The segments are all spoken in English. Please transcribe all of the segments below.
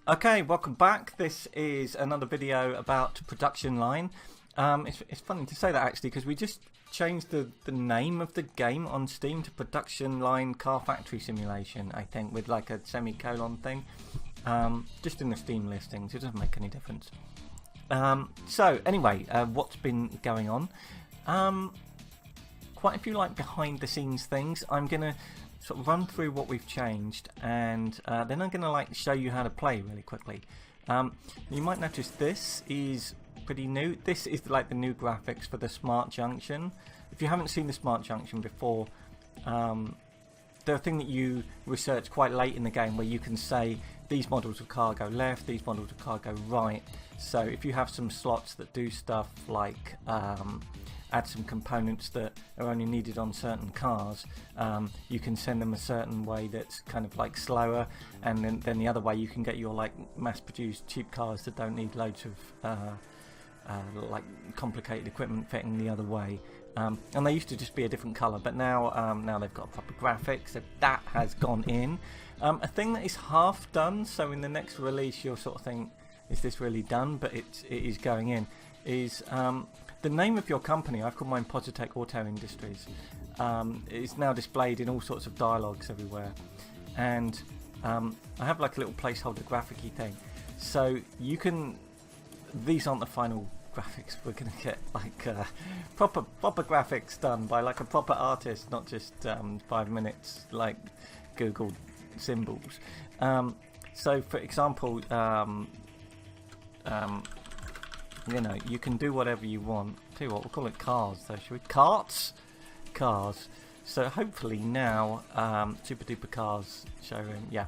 Okay, welcome back. This is another video about production line. It's funny to say that actually because we just changed the name of the game on Steam to Production Line Car Factory Simulation, I think, with like a semicolon thing. Just in the Steam listings, it doesn't make any difference. So anyway, what's been going on? Quite a few like behind the scenes things. I'm gonna sort of run through what we've changed, and then I'm gonna like show you how to play really quickly. You might notice this is pretty new. This is like the new graphics for the Smart Junction. If you haven't seen the Smart Junction before, they're a thing that you research quite late in the game where you can say these models of car go left, these models of car go right. So if you have some slots that do stuff like add some components that are only needed on certain cars, you can send them a certain way that's kind of like slower, and then the other way you can get your like mass-produced cheap cars that don't need loads of like complicated equipment fitting the other way. And they used to just be a different colour, but now now they've got proper graphics, so that has gone in. A thing that is half done, so in the next release you'll sort of think, is this really done? But it is going in, is the name of your company. I've called mine Positech Auto Industries. It's now displayed in all sorts of dialogues everywhere, and I have like a little placeholder graphic-y thing, so you can, these aren't the final graphics, we're going to get like proper graphics done by like a proper artist, not just 5 minutes like Google symbols. So for example, you know, you can do whatever you want. Tell you what, we'll call it cars though, shall we? Carts? Cars. So hopefully now, super duper cars showroom, yeah.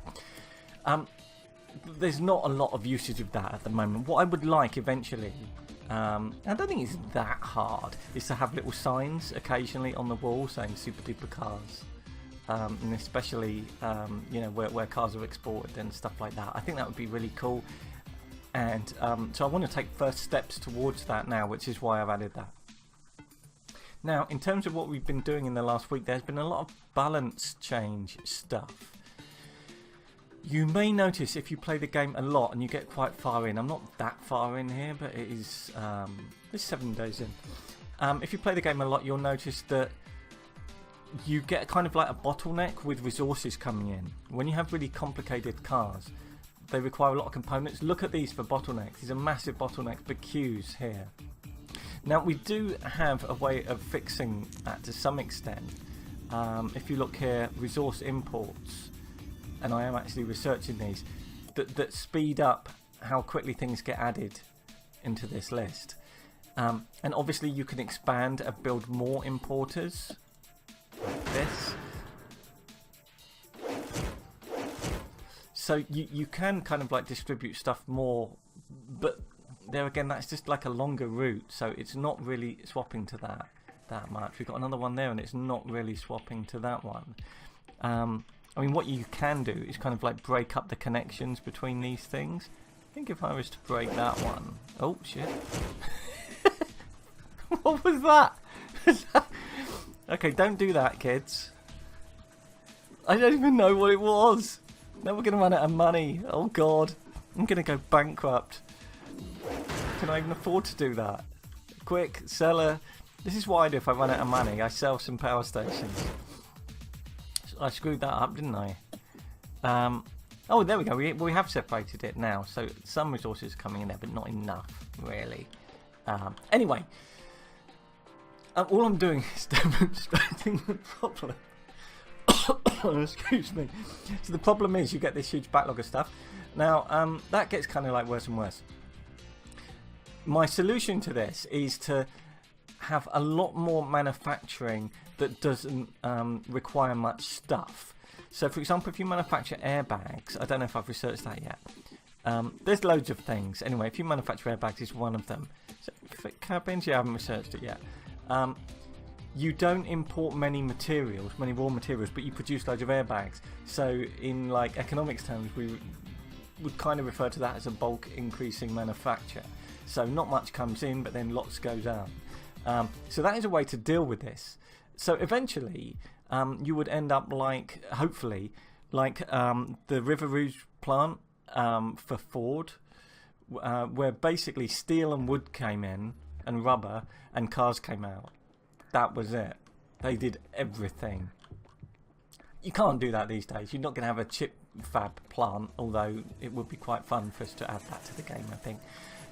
There's not a lot of usage of that at the moment. What I would like eventually, I don't think it's that hard, is to have little signs occasionally on the wall saying super duper cars. And especially, you know, where cars are exported and stuff like that. I think that would be really cool. And so I want to take first steps towards that now, which is why I've added that. Now, in terms of what we've been doing in the last week, there's been a lot of balance change stuff. You may notice if you play the game a lot and you get quite far in, I'm not that far in here, but it is it's 7 days in. If you play the game a lot, you'll notice that you get kind of like a bottleneck with resources coming in. When you have really complicated cars, they require a lot of components. Look at these for bottlenecks. These are massive bottlenecks, big queues here. Now we do have a way of fixing that to some extent. If you look here, resource imports, and I am actually researching these, that speed up how quickly things get added into this list. And obviously you can expand and build more importers like this. So you can kind of like distribute stuff more, but there again, that's just like a longer route, so it's not really swapping to that much. We've got another one there, and it's not really swapping to that one. I mean, what you can do is kind of like break up the connections between these things. I think if I was to break that one, oh shit! What was that? Okay, don't do that, kids. I don't even know what it was. Now we're going to run out of money. Oh god, I'm going to go bankrupt. Can I even afford to do that? Quick, seller. This is what I do if I run out of money. I sell some power stations. I screwed that up, didn't I? Oh, there we go. We have separated it now. So some resources are coming in there, but not enough, really. Anyway, all I'm doing is demonstrating the problem. Excuse me. So the problem is you get this huge backlog of stuff. Now that gets kind of like worse and worse. My solution to this is to have a lot more manufacturing that doesn't require much stuff. So for example, if you manufacture airbags, I don't know if I've researched that yet. There's loads of things. Anyway, if you manufacture airbags, is one of them. So fit cabins, yeah, I haven't researched it yet. You don't import many materials, many raw materials, but you produce loads of airbags. So in like economics terms, we would kind of refer to that as a bulk increasing manufacture. So not much comes in, but then lots goes out. So that is a way to deal with this. So eventually, you would end up like, hopefully, like the River Rouge plant for Ford, where basically steel and wood came in, and rubber, and cars came out. That was it. They did everything. You can't do that these days. You're not going to have a chip fab plant, although it would be quite fun for us to add that to the game, I think.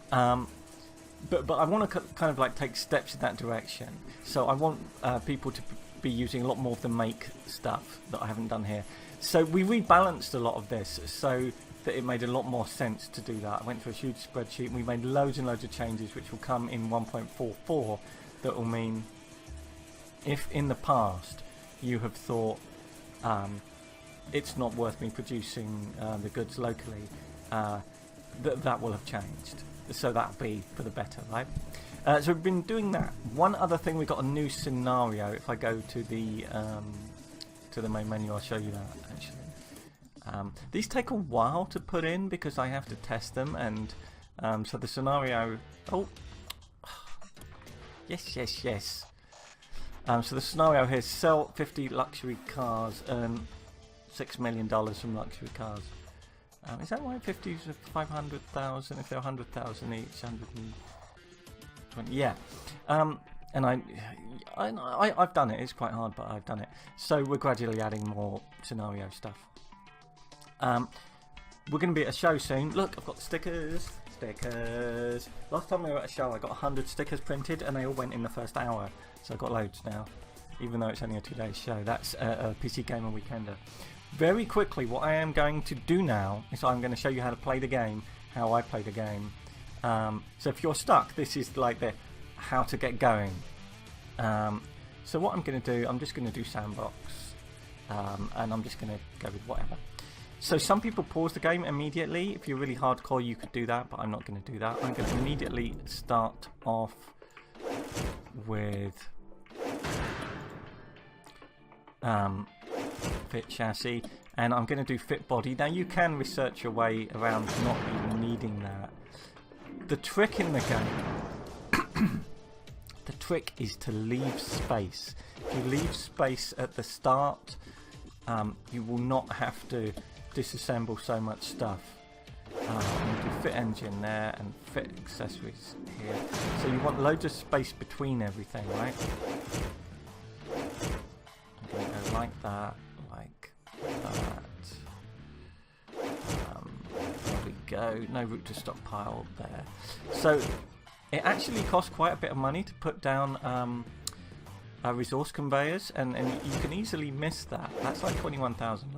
But I want to kind of like take steps in that direction. So I want people to be using a lot more of the make stuff that I haven't done here. So we rebalanced a lot of this so that it made a lot more sense to do that. I went through a huge spreadsheet and we made loads and loads of changes which will come in 1.44 that will mean if in the past you have thought it's not worth me producing the goods locally, that will have changed. So that'll be for the better, right? So we've been doing that. One other thing, we got a new scenario. If I go to the main menu, I'll show you that actually. These take a while to put in because I have to test them, and so the scenario. Oh, yes. So the scenario here is sell 50 luxury cars, earn $6 million from luxury cars. Is that why 50 is 500,000? If they're 100,000 each, 120. Yeah. And I've done it. It's quite hard, but I've done it. So we're gradually adding more scenario stuff. We're going to be at a show soon. Look, I've got stickers. Last time we were at a show, I got 100 stickers printed, and they all went in the first hour. So I've got loads now, even though it's only a 2-day show. That's a PC Gamer Weekender. Very quickly, what I am going to do now is I'm going to show you how to play the game, how I play the game. So if you're stuck, this is like the how to get going. So what I'm going to do, I'm just going to do sandbox, and I'm just going to go with whatever. So some people pause the game immediately. If you're really hardcore, you could do that, but I'm not going to do that. I'm going to immediately start off with fit chassis, and I'm going to do fit body. Now you can research your way around not even needing that. The trick in the game, the trick is to leave space. If you leave space at the start, you will not have to disassemble so much stuff. You do fit engine there and fit accessories here. So you want loads of space between everything, right? I'm going to go like that, like that. There we go. No route to stockpile there. So it actually costs quite a bit of money to put down resource conveyors, and you can easily miss that. That's like 21,000.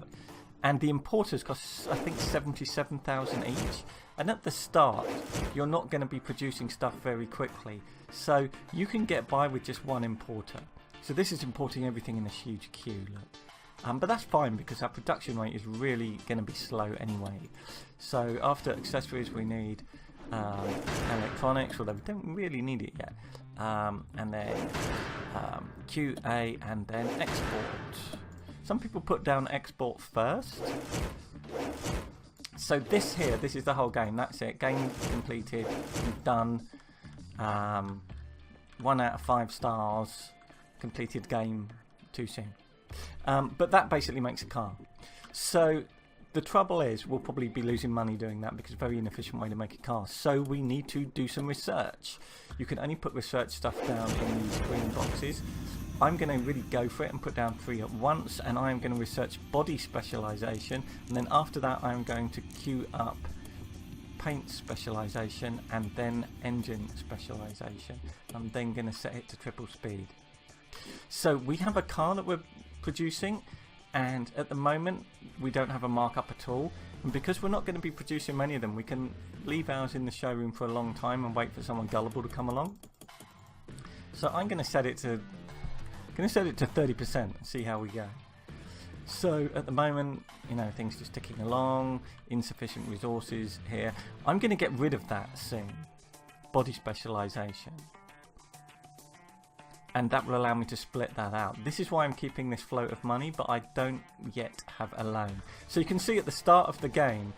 And the importers cost, I think, 77,000 each. And at the start, you're not going to be producing stuff very quickly. So you can get by with just one importer. So this is importing everything in a huge queue, look. But that's fine because our production rate is really going to be slow anyway. So after accessories, we need electronics, although we don't really need it yet. And then QA and then export. Some people put down export first. So this is the whole game. That's it. Game completed. Done. 1 out of 5 stars. Completed game too soon. But that basically makes a car. So the trouble is we'll probably be losing money doing that because it's a very inefficient way to make a car. So we need to do some research. You can only put research stuff down in these green boxes. I'm going to really go for it and put down 3 at once, and I'm going to research body specialization, and then after that I'm going to queue up paint specialization and then engine specialization. I'm then going to set it to triple speed. So we have a car that we're producing, and at the moment we don't have a markup at all, and because we're not going to be producing many of them, we can leave ours in the showroom for a long time and wait for someone gullible to come along. So I'm going to set it to 30% and see how we go. So at the moment, you know, things just ticking along, insufficient resources here. I'm going to get rid of that soon, body specialization. And that will allow me to split that out. This is why I'm keeping this float of money, but I don't yet have a loan. So you can see at the start of the game,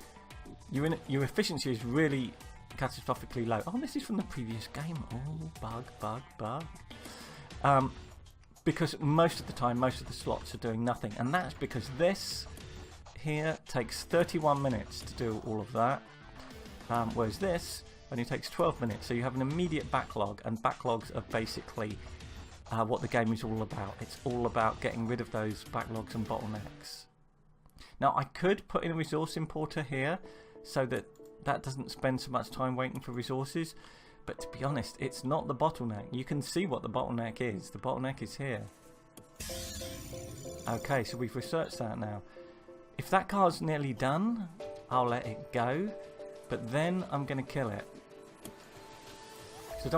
your efficiency is really catastrophically low. Oh, this is from the previous game. Oh, bug. Because most of the time, most of the slots are doing nothing. And that's because this here takes 31 minutes to do all of that, whereas this only takes 12 minutes. So you have an immediate backlog, and backlogs are basically what the game is all about. It's all about getting rid of those backlogs and bottlenecks. Now I could put in a resource importer here so that that doesn't spend so much time waiting for resources, but to be honest, it's not the bottleneck. You can see what the bottleneck is. The bottleneck is here. Okay, so we've researched that now. If that car's nearly done, I'll let it go, but then I'm going to kill it. So I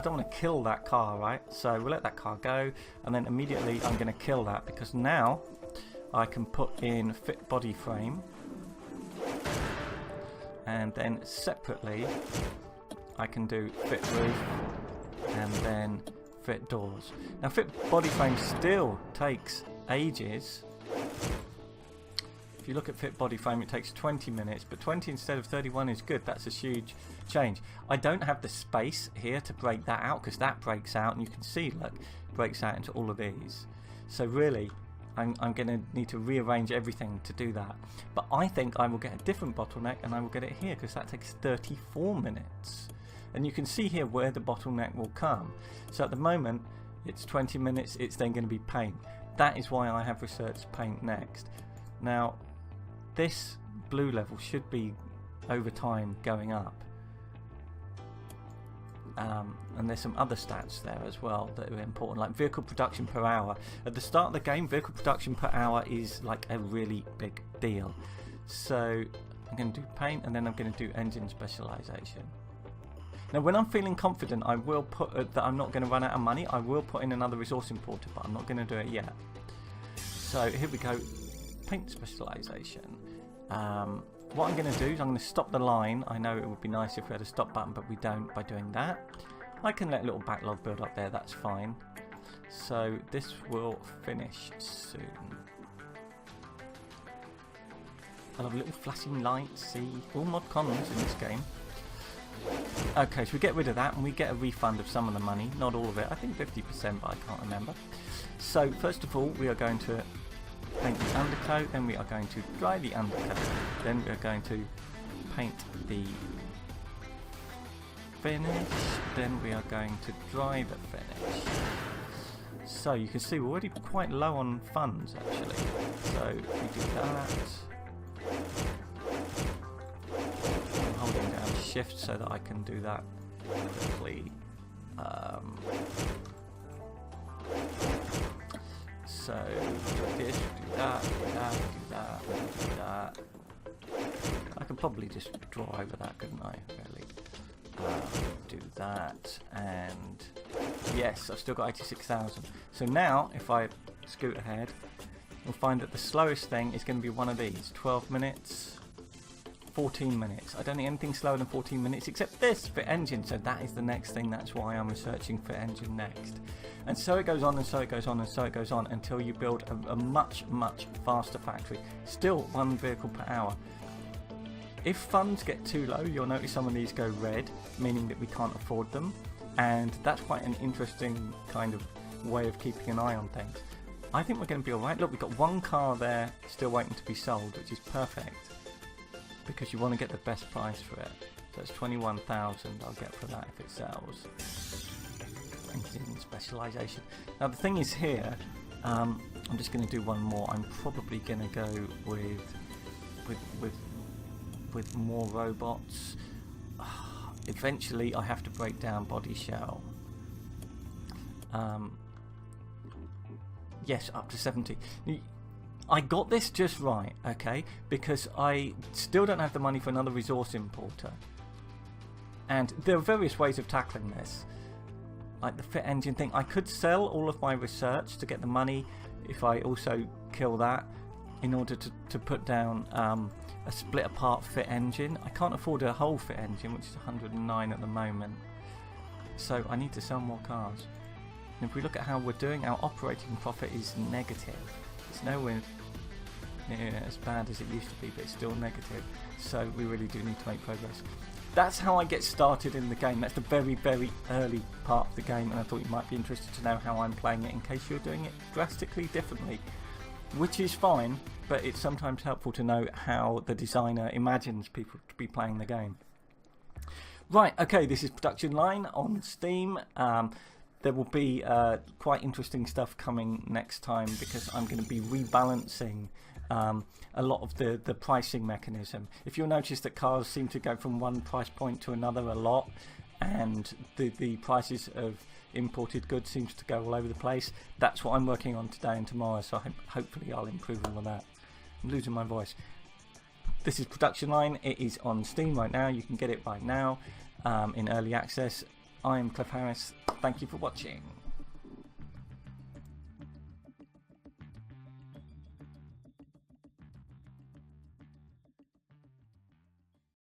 don't want to kill that car, right? So we'll let that car go, and then immediately I'm going to kill that, because now I can put in fit body frame, and then separately I can do fit roof and then fit doors. Now fit body frame still takes ages. If you look at fit body frame, it takes 20 minutes, but 20 instead of 31 is good. That's a huge change. I don't have the space here to break that out, because that breaks out, and you can see, look, breaks out into all of these. So really, I'm going to need to rearrange everything to do that. But I think I will get a different bottleneck, and I will get it here, because that takes 34 minutes. And you can see here where the bottleneck will come. So at the moment, it's 20 minutes, it's then going to be paint. That is why I have researched paint next. Now, this blue level should be over time going up. And there's some other stats there as well that are important, like vehicle production per hour. At the start of the game, vehicle production per hour is like a really big deal. So I'm going to do paint, and then I'm going to do engine specialization. Now when I'm feeling confident, I will put that I'm not going to run out of money, I will put in another resource importer, but I'm not going to do it yet. So here we go, paint specialization. What I'm going to do is I'm going to stop the line. I know it would be nice if we had a stop button, but we don't by doing that. I can let a little backlog build up there, that's fine. So this will finish soon. I love little flashing lights, see, all mod cons in this game. Okay, so we get rid of that and we get a refund of some of the money, not all of it, I think 50%, but I can't remember. So first of all, we are going to paint the undercoat, then we are going to dry the undercoat, then we are going to paint the finish, then we are going to dry the finish. So you can see we're already quite low on funds actually, so we do that. I'm holding down shift so that I can do that quickly. So do this, do that, do that, do that, do that. I could probably just draw over that, couldn't I? Really? Do that, and yes, I've still got 86,000. So now, if I scoot ahead, you'll find that the slowest thing is going to be one of these. 12 minutes, 14 minutes. I don't need anything slower than 14 minutes except this, fit engine. So that is the next thing. That's why I'm researching fit engine next. And so it goes on, and so it goes on, and so it goes on until you build a much, much faster factory. Still 1 vehicle per hour. If funds get too low, you'll notice some of these go red, meaning that we can't afford them. And that's quite an interesting kind of way of keeping an eye on things. I think we're going to be alright. Look, we've got 1 car there still waiting to be sold, which is perfect, because you want to get the best price for it. So it's 21,000 I'll get for that if it sells. Engine specialization. Now the thing is here, I'm just going to do one more. I'm probably going to go with more robots. Eventually I have to break down body shell. Yes, up to 70. I got this just right, okay, because I still don't have the money for another resource importer. And there are various ways of tackling this. Like the fit engine thing, I could sell all of my research to get the money if I also kill that in order to put down a split apart fit engine. I can't afford a whole fit engine, which is 109 at the moment. So I need to sell more cars. And if we look at how we're doing, our operating profit is negative. It's nowhere near as bad as it used to be, but it's still negative. So we really do need to make progress. That's how I get started in the game. That's the very, very early part of the game, and I thought you might be interested to know how I'm playing it in case you're doing it drastically differently, which is fine, but it's sometimes helpful to know how the designer imagines people to be playing the game. Right, okay, this is Production Line on Steam. There will be quite interesting stuff coming next time, because I'm going to be rebalancing a lot of the pricing mechanism. If you'll notice that cars seem to go from one price point to another a lot, and the prices of imported goods seems to go all over the place, that's what I'm working on today and tomorrow, so hopefully I'll improve all of that. I'm losing my voice. This is Production Line. It is on Steam right now. You can get it right now in early access. I am Cliff Harris. Thank you for watching.